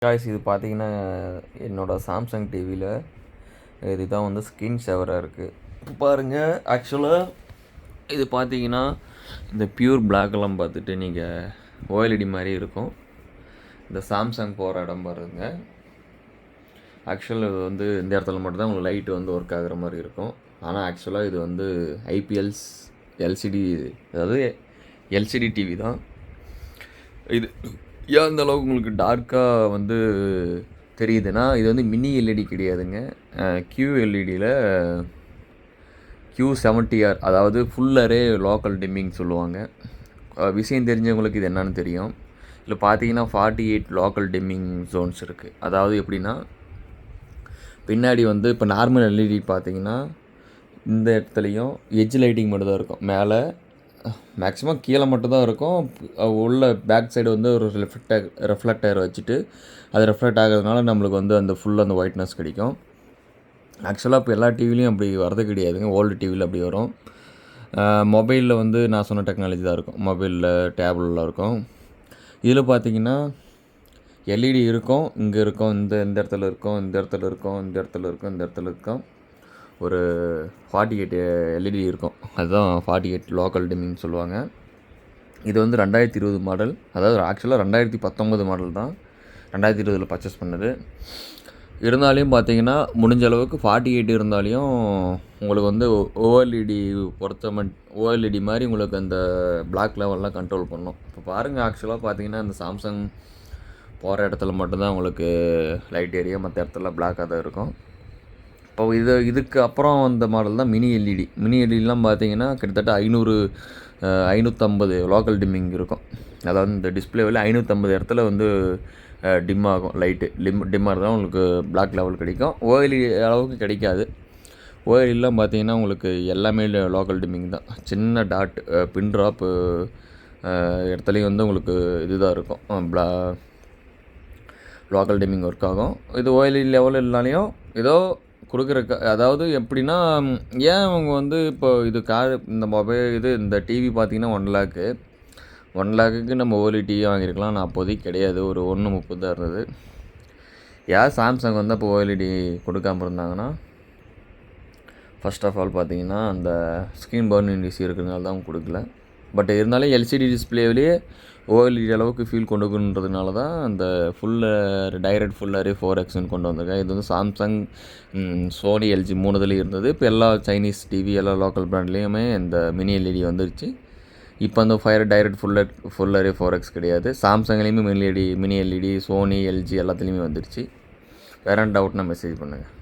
Guys இது பார்த்தீங்கன்னா என்னோடய சாம்சங் டிவியில் இதுதான் வந்து ஸ்க்ரீன் சேவராக இருக்குது. இப்போ பாருங்கள், ஆக்சுவலாக இது பார்த்தீங்கன்னா இந்த பியூர் பிளாக்கெல்லாம் பார்த்துட்டு நீங்கள் ஓஎல்இடி மாதிரி இருக்கும். இந்த சாம்சங் போகிற இடம் பாருங்க. ஆக்சுவலாக இது வந்து இந்த இடத்துல மட்டும்தான் உங்களுக்கு லைட்டு வந்து ஒர்க் ஆகிற மாதிரி இருக்கும். ஆனால் ஆக்சுவலாக இது வந்து ஐபிஎல்ஸ் எல்சிடி, அதாவது எல்சிடி டிவி தான் இது. ஏன் அந்த அளவுக்கு உங்களுக்கு டார்க்காக வந்து தெரியுதுன்னா, இது வந்து மினி எல்இடி கிடையாதுங்க. QLEDயில் Q70R, அதாவது ஃபுல் அரே லோக்கல் டிம்மிங் சொல்லுவாங்க. விஷயம் தெரிஞ்சவங்களுக்கு இது என்னன்னு தெரியும். இதில் பார்த்தீங்கன்னா 48 லோக்கல் டிம்மிங் ஜோன்ஸ் இருக்குது. அதாவது எப்படின்னா, பின்னாடி வந்து இப்போ நார்மல் எல்இடி பார்த்தீங்கன்னா இந்த இடத்துலையும் எட்ஜ் லைட்டிங் மட்டும் தான் இருக்கும். மேலே மேக்ஸிமம் கீழே மட்டும்தான் இருக்கும். உள்ள பேக் சைடு வந்து ஒரு ரெஃப்ளெக்டர் வச்சுட்டு அது ரெஃப்ளெக்ட் ஆகிறதுனால நம்மளுக்கு வந்து அந்த ஃபுல்லாக அந்த ஒயிட்னஸ் கிடைக்கும். ஆக்சுவலாக இப்போ எல்லா டிவிலையும் அப்படி வரது கிடையாதுங்க. ஓல்டு டிவியில் அப்படி வரும். மொபைலில் வந்து நான் சொன்ன டெக்னாலஜி தான் இருக்கும். மொபைலில் டேப்லெட்டில் இருக்கும். இதில் பார்த்தீங்கன்னா எல்இடி இருக்கும், இங்கே இருக்கும், இந்த இடத்துல இருக்கும், இந்த இடத்துல இருக்கும், இந்த இடத்துல இருக்கும், இந்த இடத்துல இருக்கும். ஒரு 48 எல்இடி இருக்கும். அதுதான் 48 லோக்கல் டிம்மிங் சொல்லுவாங்க. இது வந்து 2020 மாடல். அதாவது ஆக்சுவலாக 2019 மாடல் தான். 2020 பர்ச்சேஸ் பண்ணது. இருந்தாலையும் பார்த்தீங்கன்னா முடிஞ்ச அளவுக்கு 48 இருந்தாலையும் உங்களுக்கு வந்து ஓஎல்இடி ஓஎல்இடி மாதிரி உங்களுக்கு அந்த பிளாக் லெவல்லாம் கண்ட்ரோல் பண்ணும். இப்போ பாருங்கள், ஆக்சுவலாக பார்த்தீங்கன்னா இந்த சாம்சங் போகிற இடத்துல மட்டும்தான் உங்களுக்கு லைட் ஏரியா, மற்ற இடத்துல பிளாக்காக தான் இருக்கும். இப்போ இதுக்கு அப்புறம் வந்த மாடல் தான் மினி எல்இடி. மினி எல்இடிலாம் பார்த்தீங்கன்னா கிட்டத்தட்ட 550 லோக்கல் டிம்மிங் இருக்கும். அதாவது இந்த டிஸ்பிளேவில் 550 இடத்துல வந்து டிம் ஆகும். லைட்டு டிம்மாக இருந்தால் உங்களுக்கு பிளாக் லெவல் கிடைக்கும். ஓஎல்இடி அளவுக்கு கிடைக்காது. ஓஎல்இடிலாம் பார்த்தீங்கன்னா உங்களுக்கு எல்லாமே லோக்கல் டிம்மிங் தான். சின்ன டாட் பின் ட்ராப்பு இடத்துலையும் வந்து உங்களுக்கு இதுதான் இருக்கும், லோக்கல் டிம்மிங் ஒர்க் ஆகும். இது ஓஎல்இடி லெவல் இல்லைனாலையும் ஏதோ கொடுக்குற அதாவது எப்படின்னா, ஏன் அவங்க வந்து இப்போ இது இந்த மொபைல் இந்த டிவி பார்த்தீங்கன்னா 1 லேக்குக்கு நம்ம ஓஎல்இடி டிவி வாங்கியிருக்கலாம். நான் அப்போதைக்கு கிடையாது, ஒரு 1.30 தான் இருந்தது. ஏன் சாம்சங் வந்து அப்போ ஓஎல்இடி கொடுக்காமல் இருந்தாங்கன்னா, ஃபர்ஸ்ட் ஆஃப் ஆல் பார்த்தீங்கன்னா அந்த ஸ்க்ரீன் பர்னிங் இஷ்யூ இருக்கிறதுனால தான் அவங்க கொடுக்கல. பட் இருந்தாலும் எல்சிடி டிஸ்பிளேவிலேயே ஓஎல்இடி அளவுக்கு ஃபீல் கொண்டுக்குன்றதுனால தான் அந்த டைரக்ட் ஃபுல் அரே 4Xன்னு கொண்டு வந்திருக்கேன். இது வந்து சாம்சங், சோனி, எல்ஜி 3 இருந்தது. இப்போ எல்லா சைனீஸ் டிவி, எல்லா லோக்கல் பிராண்ட்லேயுமே இந்த மினி எல்இடி வந்துருச்சு. இப்போ அந்த டைரக்ட் ஃபுல் அரே 4X கிடையாது. சாம்சங்லேயுமே மினி எல்இடி, சோனி, எல்ஜி எல்லாத்துலேயுமே வந்துருச்சு. வேறு டவுட்னா மெசேஜ் பண்ணுங்கள்.